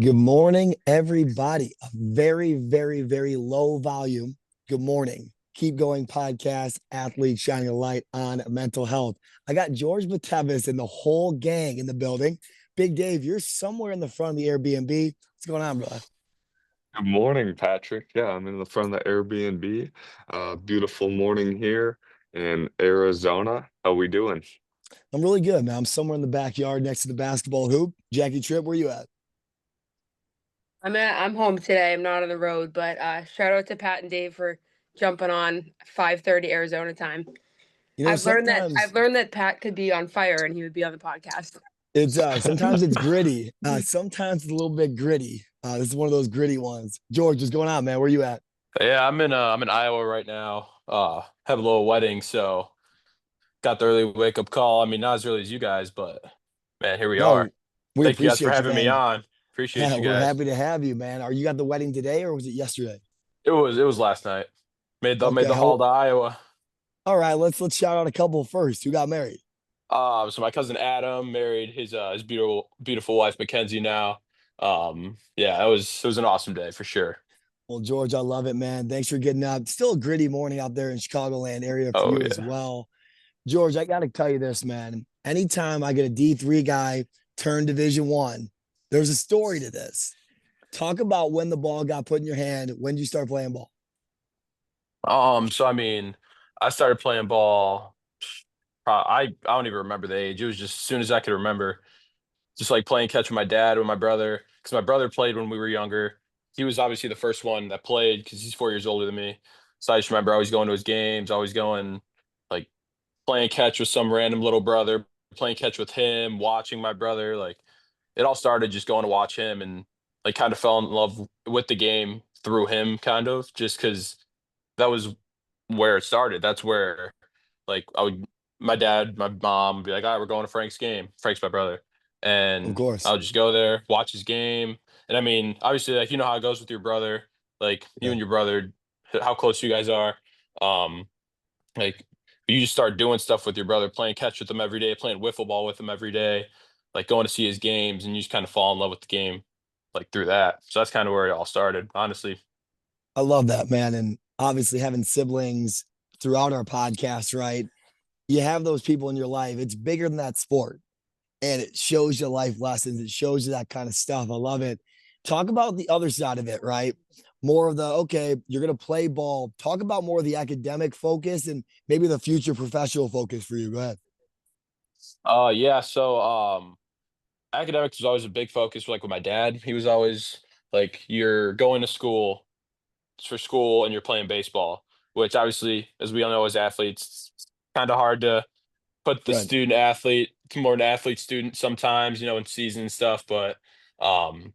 Good morning, everybody. A very, very, very low volume. Good morning. Keep going podcast, athletes shining a light on mental health. I got George Betevis and the whole gang in the building. Big Dave, you're somewhere in the front of the Airbnb. What's going on, bro? Good morning, Patrick. Yeah, I'm in the front of the Airbnb. Beautiful morning here in Arizona. How we doing? I'm really good, man. I'm somewhere in the backyard next to the basketball hoop. Jackie Tripp, where you at? I'm home today. I'm not on the road, but shout out to Pat and Dave for jumping on 5:30 Arizona time. I've Sometimes learned that Pat could be on fire and he would be on the podcast. it's sometimes it's gritty. Sometimes it's a little bit gritty. This is one of those gritty ones. George, what's going on, man? Where you at? Yeah, I'm in Iowa right now. Have a little wedding, so got the early wake up call. I mean, not as early as you guys, but man, here we are. No, we Thank you guys for appreciate you, having me man. on. Appreciate Yeah, you we're guys. happy to have you, man. Are you at the wedding today or was it yesterday? It was last night. Made Okay, the haul to Iowa. all right, let's shout out a couple first. Who got married? So my cousin Adam married his beautiful wife Mackenzie now. Yeah, it was an awesome day for sure. Well, George, I love it, man. Thanks for getting up. Still a gritty morning out there in Chicagoland area for Oh you as yeah. well. George, I gotta tell you this, man. Anytime I get a D3 guy turn Division 1, there's a story to this. Talk about when the ball got put in your hand. When did you start playing ball? So I mean, I started playing ball. I don't even remember the age. It was just as soon as I could remember, just like playing catch with my dad with my brother, because my brother played when we were younger. He was obviously the first one that played because he's 4 years older than me. So I just remember always going to his games, always going like playing catch with some random little brother, playing catch with him, watching my brother. Like it all started just going to watch him and like kind of fell in love with the game through him, kind of just because that was where it started. That's where like my dad, my mom would be like, all right, we're going to Frank's game. Frank's my brother. Of And course. I would just go there, watch his game. And I mean, obviously, like, you know how it goes with your brother, like you Yeah. and your brother, how close you guys are. Um, like you just start doing stuff with your brother, playing catch with him every day, playing wiffle ball with him every day, like going to see his games, and you just kind of fall in love with the game, like through that. So that's kind of where it all started, honestly. I love that, man. And obviously having siblings throughout our podcast, right? You have those people in your life. It's bigger than that sport. And it shows you life lessons. It shows you that kind of stuff. I love it. Talk about the other side of it, right? More of the, okay, you're going to play ball. Talk about more of the academic focus and maybe the future professional focus for you. Go ahead. Yeah. So, academics was always a big focus. Like with my dad, he was always like, "You're going to school it's for school, and you're playing baseball." Which obviously, as we all know, as athletes, it's kind of hard to put the Right. student athlete more an athlete student sometimes, in season and stuff. But um,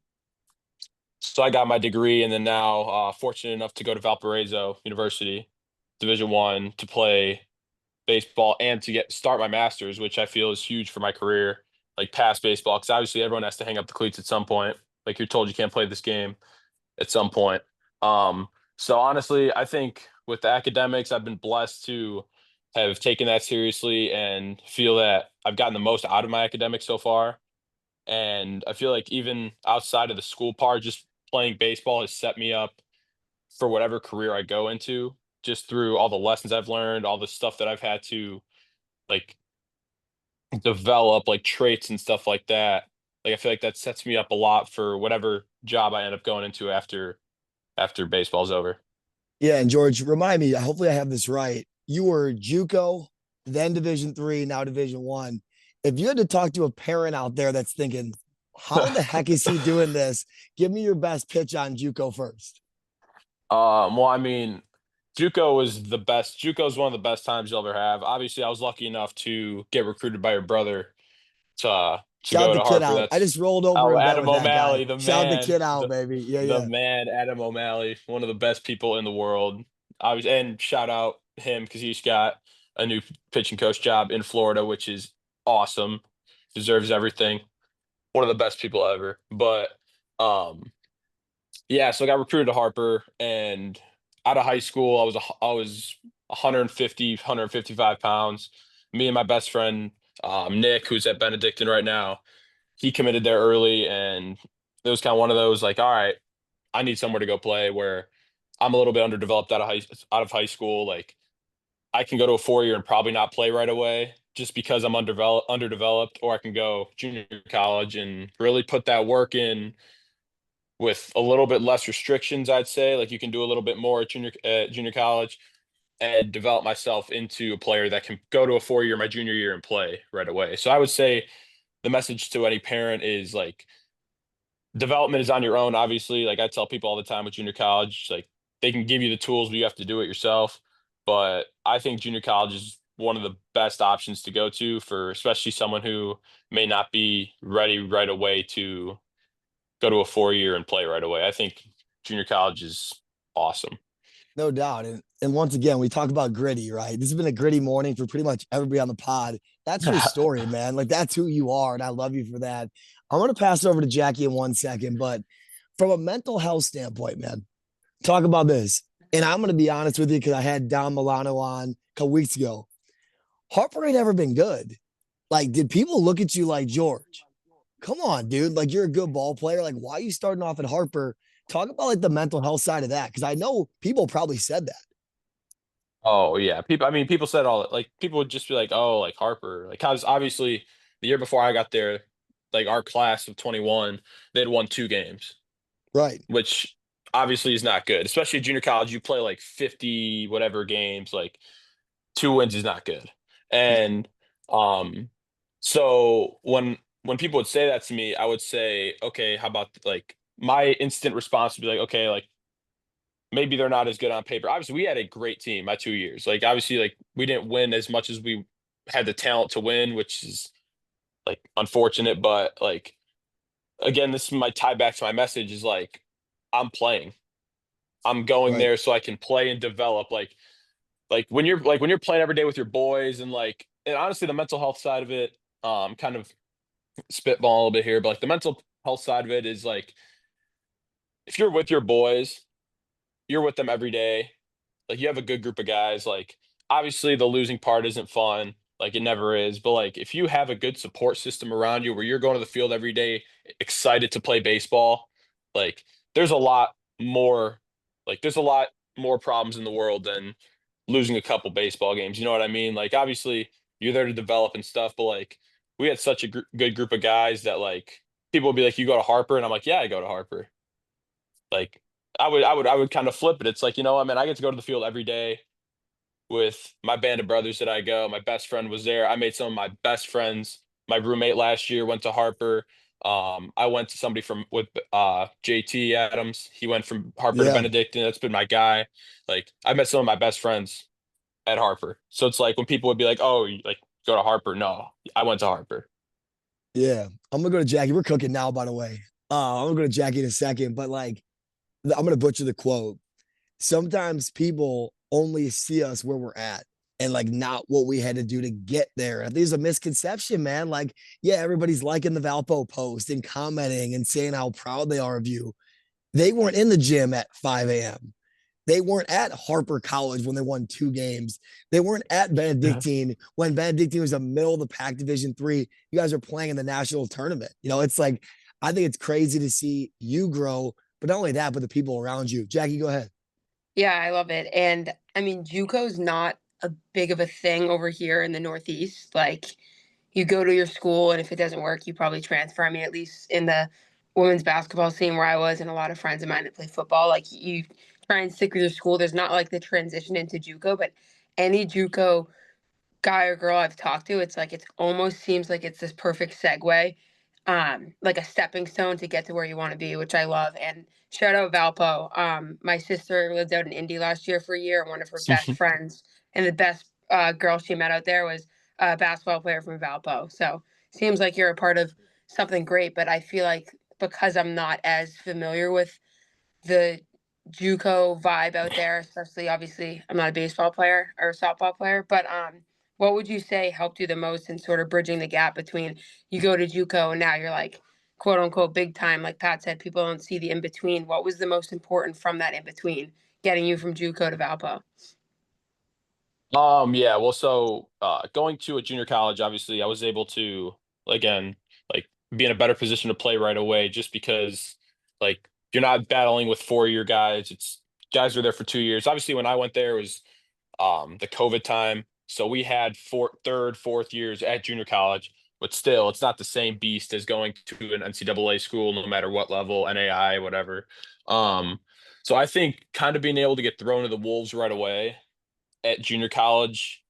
so I got my degree, and then now fortunate enough to go to Valparaiso University, Division 1, to play baseball and to get start my master's, which I feel is huge for my career, like past baseball, because obviously everyone has to hang up the cleats at some point. Like you're told you can't play this game at some point. Um, so honestly, I think with the academics, I've been blessed to have taken that seriously and feel that I've gotten the most out of my academics so far. And I feel like even outside of the school part, just playing baseball has set me up for whatever career I go into, just through all the lessons I've learned, all the stuff that I've had to like develop, like traits and stuff like that. Like I feel like that sets me up a lot for whatever job I end up going into after baseball's over. Yeah. And George, remind me, hopefully I have this right. You were JUCO, then Division 3, now Division 1. If you had to talk to a parent out there that's thinking, how the heck is he doing this? Give me your best pitch on JUCO first. Well, I mean, JUCO was the best. JUCO is one of the best times you'll ever have. Obviously, I was lucky enough to get recruited by your brother to Shout go the to kid Harper. out. I That's just rolled over in bet Adam with that guy. O'Malley, Shout the kid out, baby. Yeah, the yeah. man, Adam O'Malley, one of the best people in the world. And shout out him because he's got a new pitching coach job in Florida, which is awesome. Deserves everything. One of the best people ever. But um, yeah, so I got recruited to Harper, and out of high school, I was 150, 155 pounds. Me and my best friend Nick, who's at Benedictine right now, he committed there early, and it was kind of one of those like, all right, I need somewhere to go play where I'm a little bit underdeveloped out of high school. Like I can go to a 4 year and probably not play right away just because I'm underdeveloped, or I can go junior college and really put that work in with a little bit less restrictions, I'd say. Like you can do a little bit more at junior college and develop myself into a player that can go to a 4 year my junior year and play right away. So I would say the message to any parent is like development is on your own, obviously. Like I tell people all the time with junior college, like they can give you the tools, but you have to do it yourself. But I think junior college is one of the best options to go to for especially someone who may not be ready right away to go to a 4 year and play right away. I think junior college is awesome. No doubt. And once again, we talk about gritty, right? This has been a gritty morning for pretty much everybody on the pod. That's your story, man. Like that's who you are. And I love you for that. I want to pass it over to Jackie in 1 second, but from a mental health standpoint, man, talk about this. And I'm going to be honest with you because I had Don Milano on a couple weeks ago. Harper ain't ever been good. Like, did people look at you like, George, come on, dude? Like, you're a good ball player. Like, why are you starting off at Harper? Talk about like the mental health side of that. Cause I know people probably said that. Oh yeah, people. I mean, people said all like people would just be like, "Oh, like Harper." Like, cause obviously the year before I got there, like our class of 21, they'd won 2 games, Right. which obviously is not good. Especially junior college, you play like 50 whatever games. Like 2 wins is not good. And um, so when people would say that to me, I would say, "Okay, how about like." My instant response would be like, "Okay, like." Maybe they're not as good on paper. Obviously, we had a great team my 2 years. Like, obviously, like, we didn't win as much as we had the talent to win, which is, like, unfortunate, but, like, again, this might tie back to my message is, like, I'm playing. I'm going Right. there so I can play and develop, when you're playing every day with your boys and honestly, the mental health side of it, kind of spitball a little bit here, but, like, the mental health side of it is, like, if you're with your boys, you're with them every day. Like you have a good group of guys. Like obviously the losing part isn't fun. Like it never is. But like if you have a good support system around you where you're going to the field every day excited to play baseball, like there's a lot more there's a lot more problems in the world than losing a couple baseball games. You know what I mean? Like obviously you're there to develop and stuff, but like we had such a good group of guys that like people would be like, "You go to Harper," and I'm like, "Yeah, I go to Harper." Like I would kind of flip it. It's like, you know, I mean, I get to go to the field every day with my band of brothers that I go. My best friend was there. I made some of my best friends. My roommate last year went to Harper. I went to somebody from with JT Adams. He went from Harper to Yeah. Benedictine. That's been my guy. Like I met some of my best friends at Harper. So it's like when people would be like, "Oh, you, like go to Harper." No, I went to Harper. Yeah. I'm gonna go to Jackie. We're cooking now, by the way. I'm gonna go to Jackie in a second, but like I'm gonna butcher the quote. Sometimes people only see us where we're at and like not what we had to do to get there. I think there's a misconception, man. Like, yeah, everybody's liking the Valpo post and commenting and saying how proud they are of you. They weren't in the gym at 5 a.m. They weren't at Harper College when they won 2 games. They weren't at Benedictine when Benedictine was a middle of the pack Division 3. You guys are playing in the national tournament. You know, it's like I think it's crazy to see you grow, but not only that, but the people around you. Jackie, go ahead. Yeah, I love it. And I mean, JUCO's not a big of a thing over here in the Northeast. Like, you go to your school, and if it doesn't work, you probably transfer. I mean, at least in the women's basketball scene where I was, and a lot of friends of mine that play football, like you try and stick with your school. There's not like the transition into JUCO, but any JUCO guy or girl I've talked to, it's like it almost seems like it's this perfect segue, like a stepping stone to get to where you want to be, which I love. And shout out Valpo. My sister lived out in Indy last year for a year, and one of her best friends and the best girl she met out there was a basketball player from Valpo. So seems like you're a part of something great, but I feel like because I'm not as familiar with the JUCO vibe out there, especially obviously I'm not a baseball player or a softball player, but what would you say helped you the most in sort of bridging the gap between you go to JUCO and now you're like quote unquote big time, like Pat said, people don't see the in between. What was the most important from that in between, getting you from JUCO to Valpo? Yeah, well, so going to a junior college, obviously, I was able to again like be in a better position to play right away, just because like you're not battling with 4-year guys. It's guys who are there for 2 years. Obviously, when I went there, it was the COVID time, so we had third, 4th years at junior college. But still, it's not the same beast as going to an NCAA school, no matter what level, NAI, whatever. Um, so I think kind of being able to get thrown to the wolves right away at junior college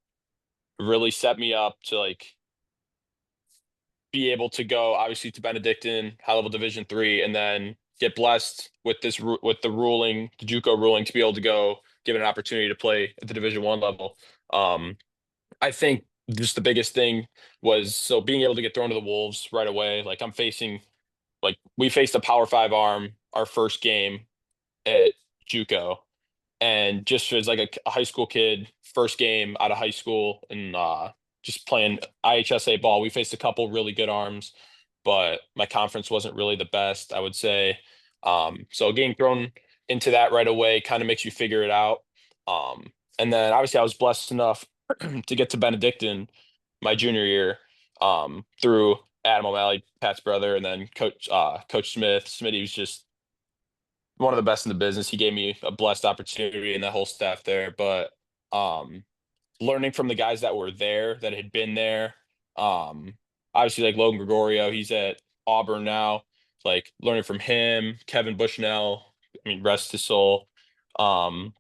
really set me up to like be able to go obviously to Benedictine, high level Division 3, and then get blessed with with the ruling, the JUCO ruling, to be able to go given an opportunity to play at the Division 1 level. Um, I think just the biggest thing was so being able to get thrown to the wolves right away. Like we faced a Power 5 arm our first game at JUCO, and just as like a high school kid, first game out of high school, and just playing IHSA ball, we faced a couple really good arms, but my conference wasn't really the best, I would say. So getting thrown into that right away kind of makes you figure it out. And then obviously I was blessed enough to get to Benedictine my junior year, through Adam O'Malley, Pat's brother, and then Coach Smith. Smitty was just one of the best in the business. He gave me a blessed opportunity and the whole staff there. But um, learning from the guys that were there, that had been there, obviously like Logan Gregorio, he's at Auburn now. Like learning from him, Kevin Bushnell, I mean, rest his soul. Um,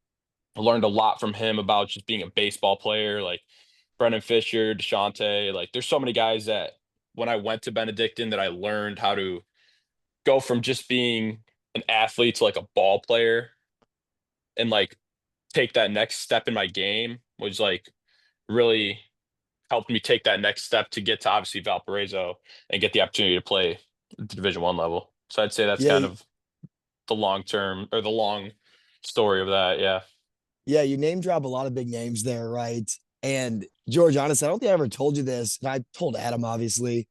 I learned a lot from him about just being a baseball player, like Brendan Fisher, DeShante. Like there's so many guys that when I went to Benedictine that I learned how to go from just being an athlete to like a ball player and like take that next step in my game, was like really helped me take that next step to get to obviously Valparaiso and get the opportunity to play at the Division 1 level. So I'd say that's Yeah, kind of the long term or the long story of that. Yeah. yeah, you name drop a lot of big names there, right? And George, honestly, I don't think I ever told you this, and I told Adam, obviously.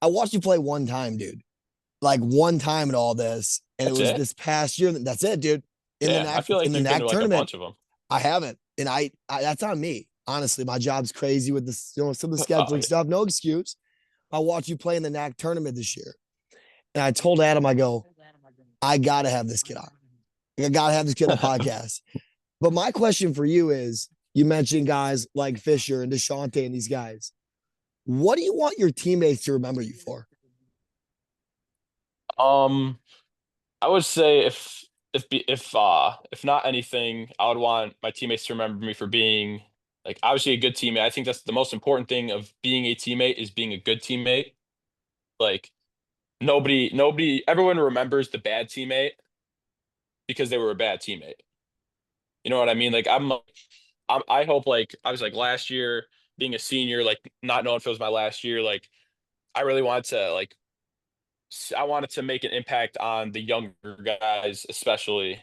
I watched you play one time, dude. Like one time in all this, and it That's was it. this past year. That's it, dude. In the Yeah. I NAC feel in like the you've been to NAC like a tournament, bunch of them. I haven't, and I that's on me. Honestly, my job's crazy with this, some of the Oh, scheduling yeah. stuff. No excuse. I watched you play in the NAC tournament this year, and I told Adam, I go, I gotta have this kid on. I gotta have this kid on the podcast. But my question for you is: you mentioned guys like Fisher and DeShante and these guys. What do you want your teammates to remember you for? Um, I would say if not anything, I would want my teammates to remember me for being like obviously a good teammate. I think that's the most important thing of being a teammate, is being a good teammate. Like everyone remembers the bad teammate because they were a bad teammate. You know what I mean? Like I hope, like I was like last year being a senior, like not knowing if it was my last year, like I really wanted to like I wanted to make an impact on the younger guys, especially.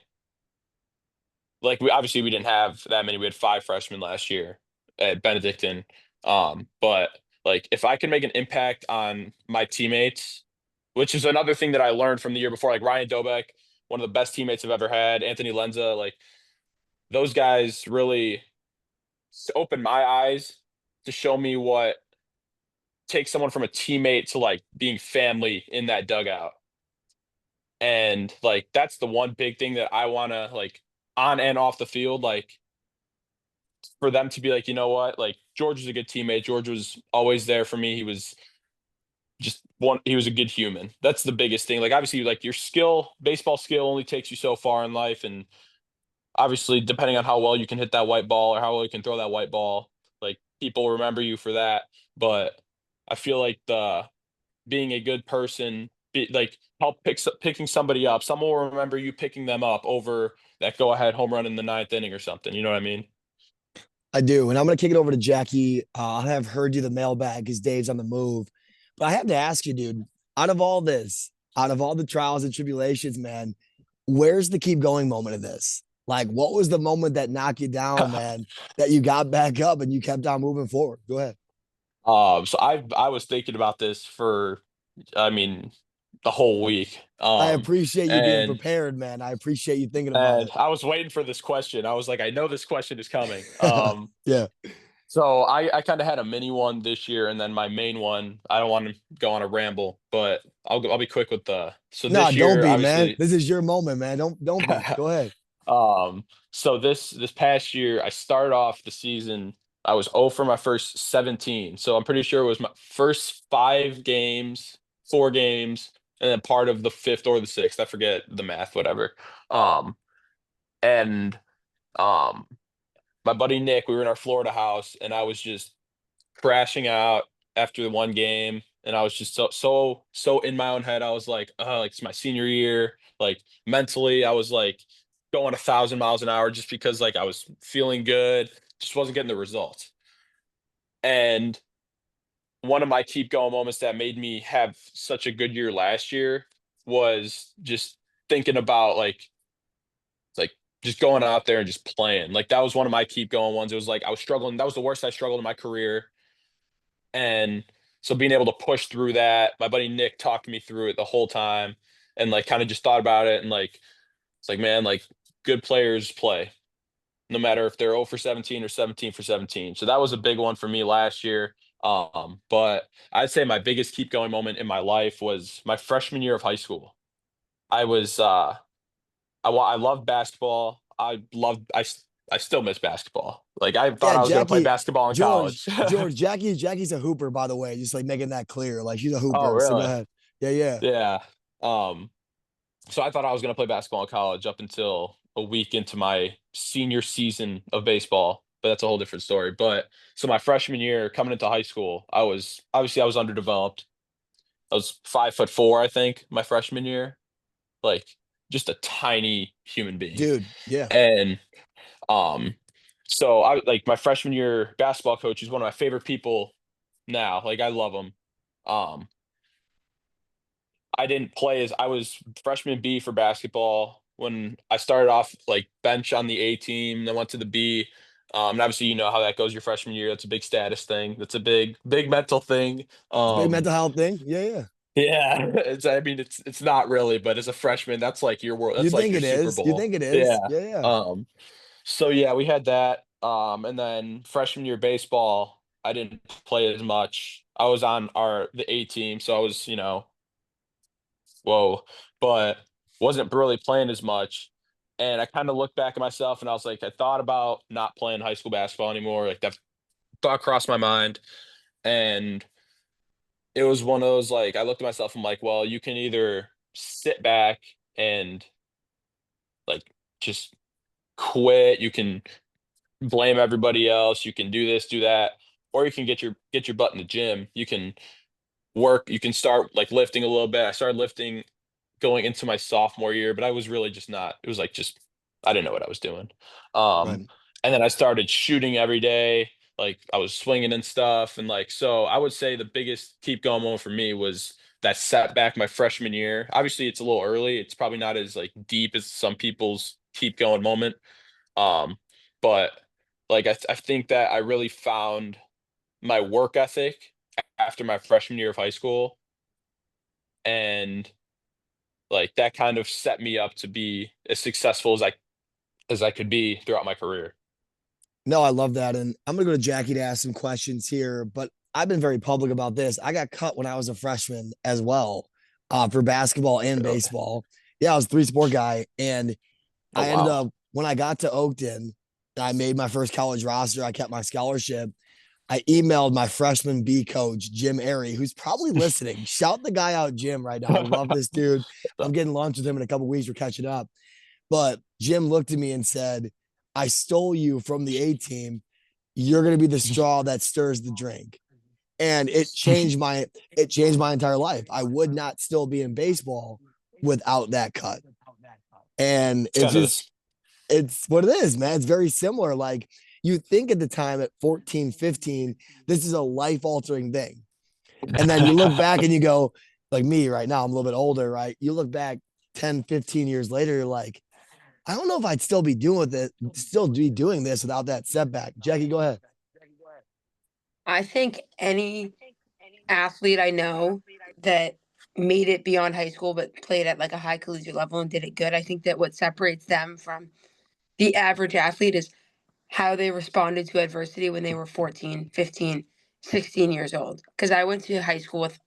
Like we didn't have that many. We had 5 freshmen last year at Benedictine. But like if I can make an impact on my teammates, which is another thing that I learned from the year before, like Ryan Dobeck, one of the best teammates I've ever had, Anthony Lenza, like those guys really opened my eyes to show me what takes someone from a teammate to like being family in that dugout. And like that's the one big thing that I want to like on and off the field, like for them to be like, you know what, like George is a good teammate. George was always there for me. He was he was a good human. That's the biggest thing. Like obviously like your skill, baseball skill only takes you so far in life. And obviously depending on how well you can hit that white ball or how well you can throw that white ball, like people remember you for that. But I feel like the being a good person, like picking somebody up. Someone will remember you picking them up over that go ahead home run in the 9th inning or something. You know what I mean? I do. And I'm going to kick it over to Jackie. I have heard you the mailbag because Dave's on the move. But I have to ask you, dude, out of all this, out of all the trials and tribulations, man, where's the keep going moment of this? Like, what was the moment that knocked you down, man, that you got back up and you kept on moving forward? Go ahead. So I was thinking about this for, I mean, the whole week. I appreciate you being And prepared, man. I appreciate you thinking about and it. I was waiting for this question. I was like, I know this question is coming. Yeah. So I kind of had a mini one this year, and then my main one. I don't want to go on a ramble, but I'll be quick with the. So No, this don't year, be, man. obviously, This is your moment, man. Don't be. Go ahead. so this past year, I started off the season. I was 0 for my first 17. So I'm pretty sure it was my first 5 games, 4 games, and then part of the fifth or the sixth. I forget the math, whatever. Um, and um, my buddy Nick, we were in our Florida house, and I was just crashing out after the one game, and I was just so in my own head. I was like, like it's my senior year. Like mentally, I was like going 1,000 miles an hour just because like I was feeling good, just wasn't getting the results. And one of my keep going moments that made me have such a good year last year was just thinking about like just going out there and just playing. Like that was one of my keep going ones. It was like I was struggling. That was the worst I struggled in my career. And so being able to push through that, my buddy Nick talked me through it the whole time and like kind of just thought about it and like it's like man, like good players play no matter if they're 0 for 17 or 17 for 17. So that was a big one for me last year. But I'd say my biggest keep going moment in my life was my freshman year of high school. I was I loved basketball. I still miss basketball. Like I thought Yeah, I was going to play Jackie, basketball in college. Jackie's a hooper, by the way. Just like making that clear. Like she's a Oh, hooper. So go really? ahead. Yeah, yeah. Yeah. Um, so I thought I was going to play basketball in college up until a week into my senior season of baseball, but that's a whole different story. But so my freshman year coming into high school, I was underdeveloped. I was 5'4", I think, my freshman year, like just a tiny human being. Dude, yeah. And um, so I like my freshman year basketball coach is one of my favorite people now. Like I love him. Um, I didn't play as I was freshman B for basketball when I started off like bench on the A team, then went to the B. And obviously, you know how that goes your freshman year. That's a big status thing. That's a big mental thing. It's a big mental health thing. Yeah, yeah. Yeah, I mean, it's not really, but as a freshman, that's like your world. You That's like think your it Super is. You Bowl. think it is. Yeah. Yeah, yeah. Um. So yeah, we had that. And then freshman year baseball, I didn't play as much. I was on the A team, so I was whoa, but wasn't really playing as much. And I kind of looked back at myself and I was like, I thought about not playing high school basketball anymore. Like that thought crossed my mind. And it was one of those like I looked at myself, I'm like, well, you can either sit back and like just quit, you can blame everybody else, you can do this, do that, or you can get your butt in the gym. You can work, you can start like lifting a little bit. I started lifting going into my sophomore year, but I was really just not. It was like just I didn't know what I was doing. Um, Right. and then I started shooting every day. Like I was swinging and stuff, and like so, I would say the biggest keep going moment for me was that setback my freshman year. Obviously, it's a little early. It's probably not as like deep as some people's keep going moment. Um, but like I think that I really found my work ethic after my freshman year of high school, and like that kind of set me up to be as successful as I could be throughout my career. No, I love that. And I'm gonna go to Jackie to ask some questions here, but I've been very public about this. I got cut when I was a freshman as well, for basketball and Really? baseball. Yeah, I was a three-sport guy. And Oh I ended wow. up when I got to Oakton, I made my first college roster. I kept my scholarship. I emailed my freshman B coach, Jim Airy, who's probably listening. Shout the guy out, Jim, right now. I love this dude. I'm getting lunch with him in a couple weeks. We're catching up. But Jim looked at me and said, I stole you from the A team. You're going to be the straw that stirs the drink. And it changed my entire life. I would not still be in baseball without that cut. And It's kind of this. it's what it is, man. It's very similar. Like you think at the time at 14, 15, this is a life altering thing. And then you look back and you go, like me right now, I'm a little bit older, right? You look back 10, 15 years later, you're like, I don't know if I'd still be doing this without that setback. Jackie, go ahead. I think any athlete I know that made it beyond high school but played at like a high collegiate level and did it good, I think that what separates them from the average athlete is how they responded to adversity when they were 14, 15, 16 years old. Because I went to high school with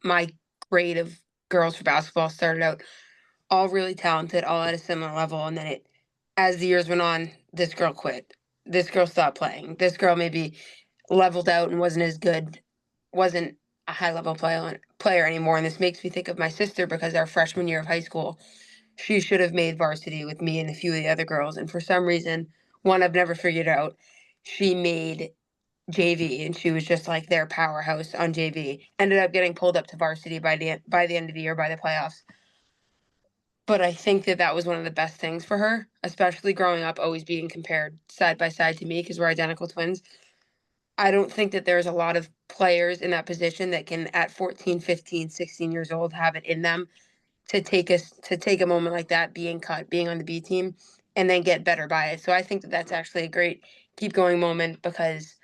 my grade of girls for basketball, started out all really talented, all at a similar level. And then as the years went on, this girl quit. This girl stopped playing. This girl maybe leveled out and wasn't as good, wasn't a high level player anymore. And this makes me think of my sister because our freshman year of high school, she should have made varsity with me and a few of the other girls. And for some reason, one I've never figured out, she made JV and she was just like their powerhouse on JV. Ended up getting pulled up to varsity by the end of the year, by the playoffs. But I think that was one of the best things for her, especially growing up, always being compared side by side to me because we're identical twins. I don't think that there's a lot of players in that position that can, at 14, 15, 16 years old, have it in them to take a moment like that, being cut, being on the B team, and then get better by it. So I think that that's actually a great keep going moment because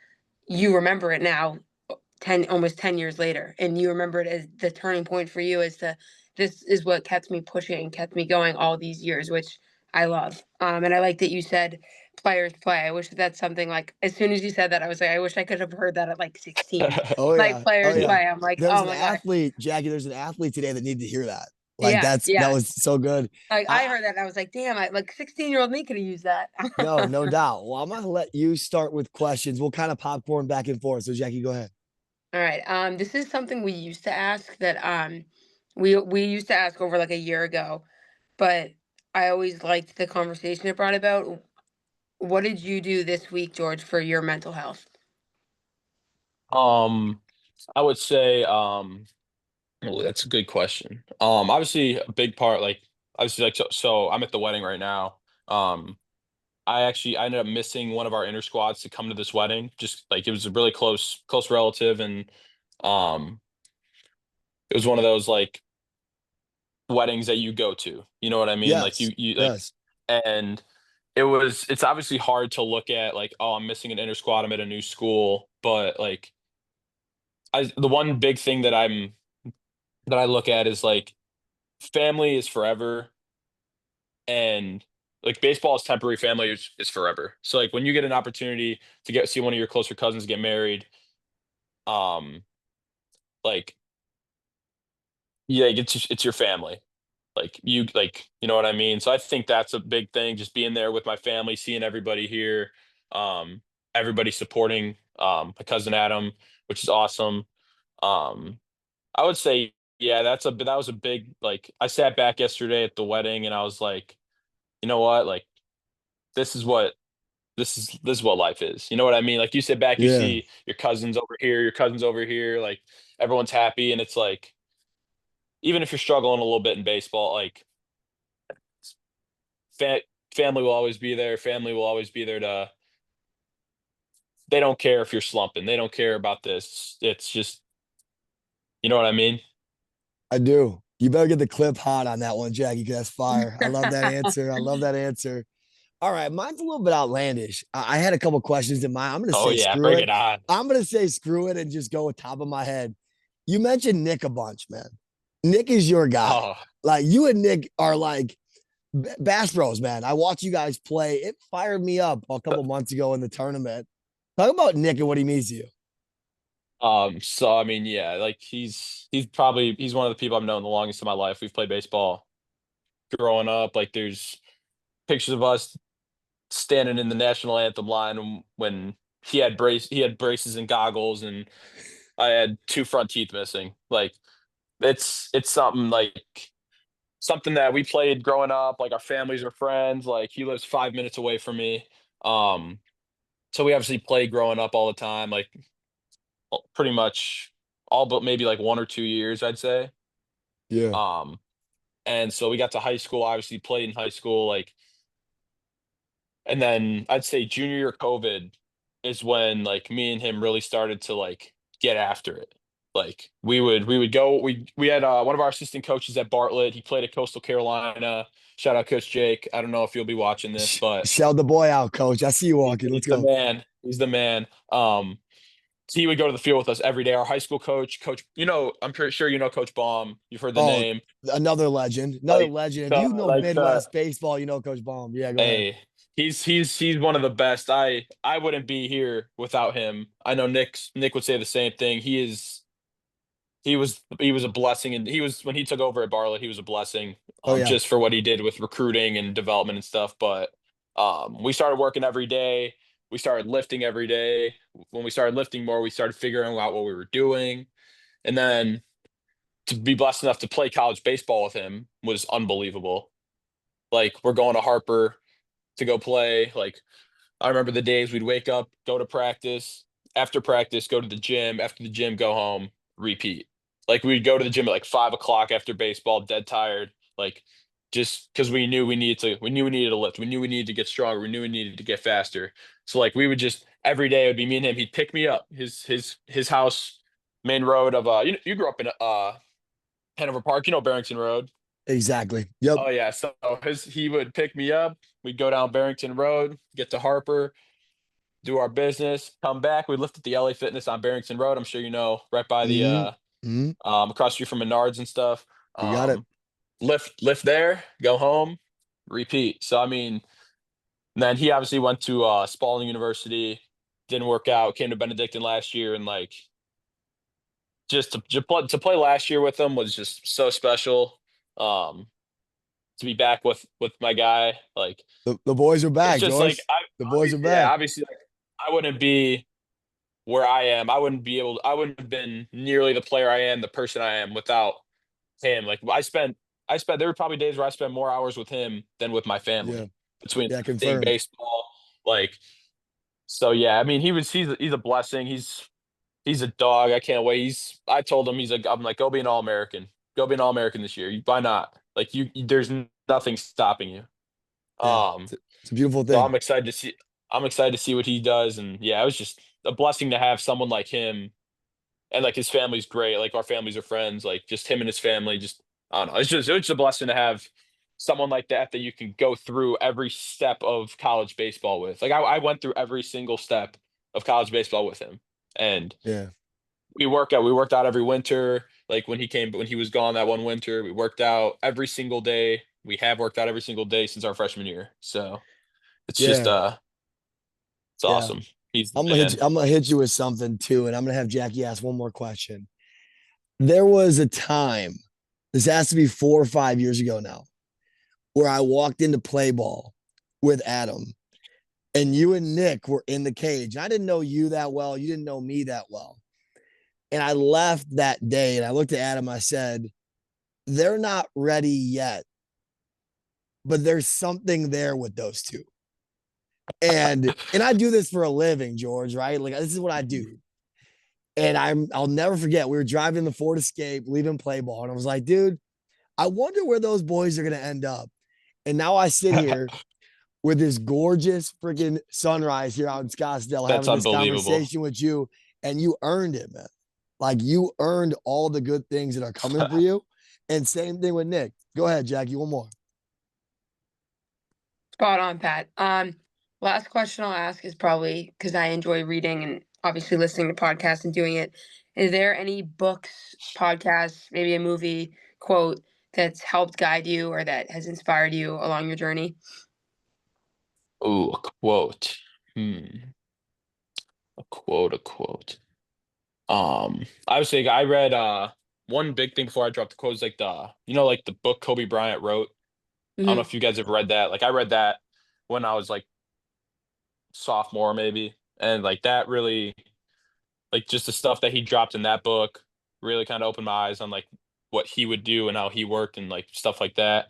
you remember it now, almost 10 years later, and you remember it as the turning point for you as to this is what kept me pushing and kept me going all these years, which I love. And I like that you said players play. I wish that's something like as soon as you said that, I was like, I wish I could have heard that at like 16. Oh Like yeah. Oh players yeah. play. I'm like, There's oh an my God. athlete, Jackie. There's an athlete today that needed to hear that. Like Yeah, that yeah. was so good. Like I I, heard that and I was like, damn, I like 16-year-old me could have used that. no doubt. Well, I'm gonna let you start with questions. We'll kind of popcorn back and forth. So Jackie, go ahead. All right. This is something we used to ask that we used to ask over like a year ago, but I always liked the conversation it brought about. What did you do this week, George, for your mental health? Um, I would say, oh, that's a good question. Obviously a big part, like obviously like so I'm at the wedding right now. Um, I ended up missing one of our inner squads to come to this wedding. Just like it was a really close relative, and um, it was one of those like weddings that you go to. You know what I mean? Like Yes. you like, Yes. and it's obviously hard to look at like, oh, I'm missing an inner squad. I'm at a new school, but like the one big thing that I look at is like family is forever, and like baseball is temporary, family is forever. So like when you get an opportunity to see one of your closer cousins get married, um, like yeah, like, it's your family. Like you know what I mean? So I think that's a big thing, just being there with my family, seeing everybody here, um, everybody supporting my cousin Adam, which is awesome. Um, I would say, yeah, that was a big like I sat back yesterday at the wedding and I was like, you know what? Like this is what this is what life is. You know what I mean? Like you sit back, you Yeah. see your cousins over here, your cousins over here, like everyone's happy, and it's like even if you're struggling a little bit in baseball, like fa- family will always be there. Family will always be there to. They don't care if you're slumping. They don't care about this. It's just, you know what I mean? I do. You better get the clip hot on that one, Jackie, because that's fire. I love that answer. I love that answer. All right, mine's a little bit outlandish. I had a couple questions in mind. I'm going to Oh say yeah, screw bring it. it on. I'm going to say screw it and just go with top of my head. You mentioned Nick a bunch, man. Nick is your guy. Oh, Like you and Nick are like Bass Bros, man. I watch you guys play. It fired me up a couple months ago in the tournament. Talk about Nick and what he means to you. so I mean, yeah, like he's one of the people I've known the longest in my life. We've played baseball growing up. Like there's pictures of us standing in the national anthem line when he had braces and goggles, and I had two front teeth missing. Like it's something that we played growing up. Like our families are friends. Like he lives 5 minutes away from me. Um, so we obviously played growing up all the time. Like pretty much all but maybe like 1 or 2 years, I'd say. Yeah. Um, and so we got to high school, obviously played in high school, like, and then I'd say junior year COVID is when like me and him really started to like get after it. Like we would go, we had one of our assistant coaches at Bartlett. He played at Coastal Carolina. Shout out Coach Jake. I don't know if you'll be watching this, but Shout the boy out, coach. I see you walking. he's Let's the go. man. He's the man. So he would go to the field with us every day. Our high school coach, I'm pretty sure you know Coach Baum. You've heard the Oh, name. another legend. Another Like legend. If the you know like the Midwest baseball, you know Coach Baum. Yeah, go ahead. Hey, He's one of the best. I wouldn't be here without him. I know Nick would say the same thing. He was a blessing, and he was when he took over at Barlett, he was a blessing, Oh yeah. just for what he did with recruiting and development and stuff. But we started working every day. We started lifting every day. When we started lifting more, we started figuring out what we were doing, and then to be blessed enough to play college baseball with him was unbelievable. Like we're going to Harper to go play. Like I remember the days we'd wake up, go to practice, after practice, go to the gym, after the gym, go home, repeat. Like we'd go to the gym at like 5 o'clock after baseball, dead tired, like just because we knew we needed to lift, we knew we needed to get stronger, we knew we needed to get faster. So like we would just every day it would be me and him. He'd pick me up. His house, main road of you grew up in Hanover Park, Barrington Road. Exactly. Yep. Oh yeah, so he would pick me up. We'd go down Barrington Road, get to Harper, do our business, come back. We lift at the LA Fitness on Barrington Road. I'm sure you know, right by the Mm-hmm. across the street from Menards and stuff. You got it. Lift there, go home, repeat. So I mean, then he obviously went to Spalding University, didn't work out, came to Benedictine last year, and like just to play last year with him was just so special. Um, to be back with my guy, like The boys are it's back, just like George. The boys are yeah, back. obviously like I wouldn't be where I am. I wouldn't have been nearly the player I am, the person I am without him. Like there were probably days where I spent more hours with him than with my Yeah. family between Yeah, playing confirmed. baseball. Like, so yeah, I mean, he's a blessing. He's a dog. I can't wait. I told him I'm like, go be an All-American. Go be an All-American this year. Why not? Like there's nothing stopping you. Yeah. Um, It's a beautiful so thing. I'm excited to see what he does. And yeah, it was just a blessing to have someone like him, and like his family's great. Like our families are friends. Like just him and his family. Just I don't know. It's just a blessing to have someone like that you can go through every step of college baseball with. Like I went through every single step of college baseball with him, and Yeah. we worked out every winter. Like when he was gone that one winter, we worked out every single day. We have worked out every single day since our freshman year. So it's just Yeah. it's Yeah. awesome. He's the man. I'm gonna hit you with something too, and I'm gonna have Jackie ask one more question. There was a time, this has to be 4 or 5 years ago now, where I walked into play ball with Adam, and you and Nick were in the cage. I didn't know you that well. You didn't know me that well. And I left that day and I looked at Adam. I said, they're not ready yet, but there's something there with those two. And I do this for a living, George, right? Like this is what I do. And I'll never forget. We were driving the Ford Escape, leaving play ball, and I was like, dude, I wonder where those boys are gonna end up. And now I sit here with this gorgeous freaking sunrise here out in Scottsdale, That's having this unbelievable. conversation with you, and you earned it, man. Like you earned all the good things that are coming for you. And same thing with Nick. Go ahead, Jackie. One more. Spot on, Pat. Last question I'll ask is probably because I enjoy reading and obviously listening to podcasts and doing it. Is there any books, podcasts, maybe a movie, quote that's helped guide you or that has inspired you along your journey? Ooh, a quote. A quote, a quote. I would say I read one big thing before I dropped the quote is like like the book Kobe Bryant wrote. I don't know Hmm. if you guys have read that. Like I read that when I was like sophomore maybe. And like that really like just the stuff that he dropped in that book really kind of opened my eyes on like what he would do and how he worked and like stuff like that.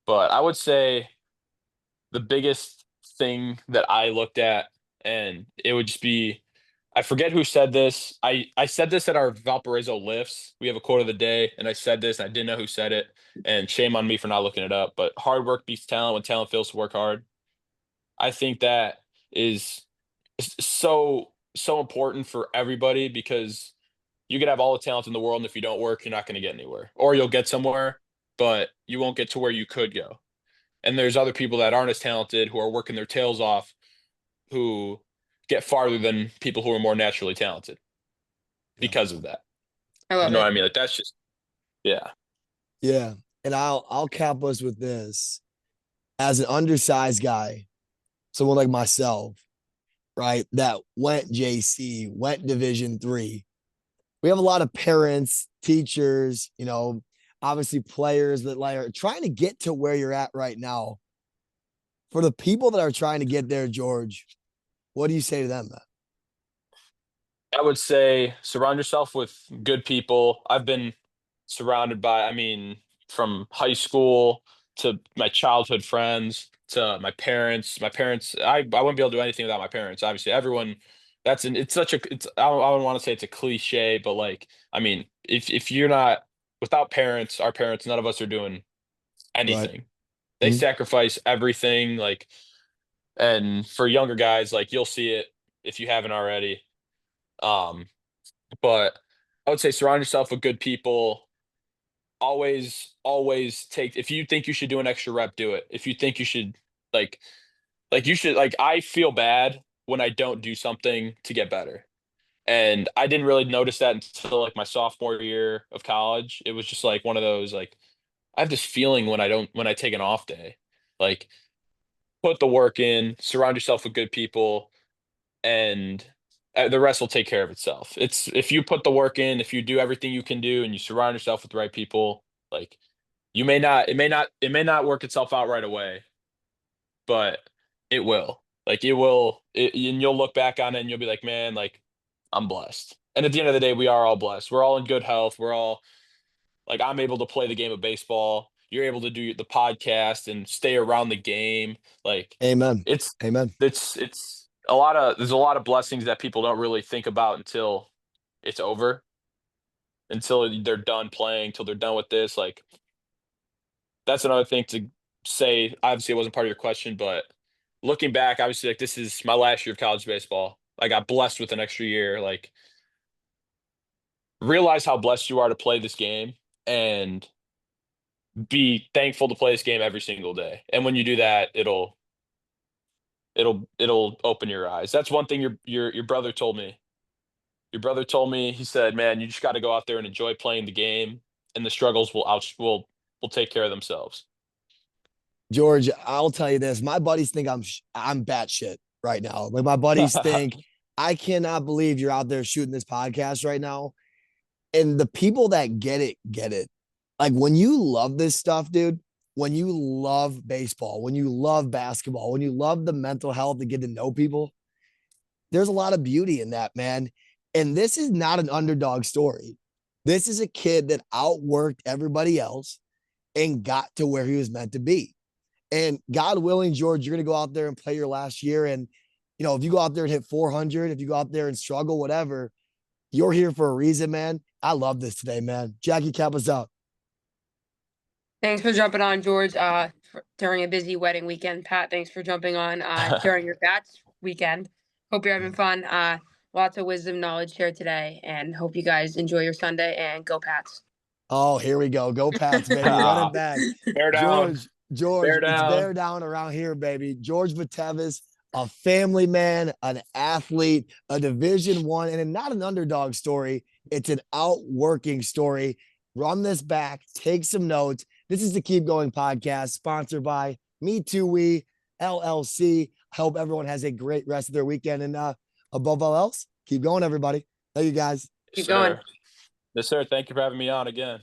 But I would say the biggest thing that I looked at, and it would just be I forget who said this. I said this at our Valparaiso lifts. We have a quote of the day, and I said this, and I didn't know who said it, and shame on me for not looking it up. But hard work beats talent when talent fails to work hard. I think that is so important for everybody because you could have all the talent in the world, and if you don't work, you're not going to get anywhere, or you'll get somewhere, but you won't get to where you could go. And there's other people that aren't as talented who are working their tails off who get farther than people who are more naturally talented Yeah. because of that. I You love know what it. I mean? Like that's just yeah. Yeah. And I'll cap us with this. As an undersized guy, someone like myself, right, that went JC, went Division III. We have a lot of parents, teachers, obviously players that like are trying to get to where you're at right now. For the people that are trying to get there, George, what do you say to them, man? I would say surround yourself with good people. I've been surrounded by, I mean, from high school to my childhood friends to my parents. My parents, I wouldn't be able to do anything without my parents. Obviously, everyone. It's such a. It's I don't want to say it's a cliche, but like, I mean, if you're not without parents, our parents, none of us are doing Right. anything. They sacrifice everything, like, and for younger guys, like you'll see it if you haven't already. Um, but I would say surround yourself with good people. Always take, if you think you should do an extra rep, do it. If you think you should, like you should, like, I feel bad when I don't do something to get better. And I didn't really notice that until like my sophomore year of college. It was just like one of those, like, I have this feeling when I take an off day. Like, put the work in, surround yourself with good people, and the rest will take care of itself. It's if you put the work in, if you do everything you can do, and you surround yourself with the right people, like, it may not work itself out right away, but it will. Like, and you'll look back on it and you'll be like, man, like, I'm blessed. And at the end of the day, we are all blessed. We're all in good health. We're all, like, I'm able to play the game of baseball. You're able to do the podcast and stay around the game. Like, Amen. it's Amen. it's a lot of there's a lot of blessings that people don't really think about until it's over, until they're done playing, till they're done with this. Like, that's another thing to say. Obviously, it wasn't part of your question, but looking back, obviously, like, this is my last year of college baseball. I got blessed with an extra year. Like, realize how blessed you are to play this game and be thankful to play this game every single day. And when you do that, it'll open your eyes. That's one thing your brother told me. Your brother told me, he said, "Man, you just got to go out there and enjoy playing the game, and the struggles will take care of themselves." George, I'll tell you this. My buddies think I'm batshit right now. Like, my buddies think I cannot believe you're out there shooting this podcast right now. And the people that get it, get it. Like, when you love this stuff, dude, when you love baseball, when you love basketball, when you love the mental health to get to know people, there's a lot of beauty in that, man. And this is not an underdog story. This is a kid that outworked everybody else and got to where he was meant to be. And God willing, George, you're going to go out there and play your last year. And, if you go out there and hit 400, if you go out there and struggle, whatever, you're here for a reason, man. I love this today, man. Jackie, cap us out. Thanks for jumping on, George, during a busy wedding weekend. Pat, thanks for jumping on during your Bats weekend. Hope you're having fun. Lots of wisdom, knowledge shared today, and hope you guys enjoy your Sunday, and go Pats. Oh, here we go. Go Pats, baby. Run it back. Bear down. George, Bear it's down. bear down around here, baby. George Betevis, a family man, an athlete, a Division I, and not an underdog story. It's an outworking story. Run this back. Take some notes. This is the Keep Going podcast, sponsored by Me Too We LLC. I hope everyone has a great rest of their weekend. And above all else, keep going, everybody. Thank you, guys. Keep going. Yes, sir. Thank you for having me on again.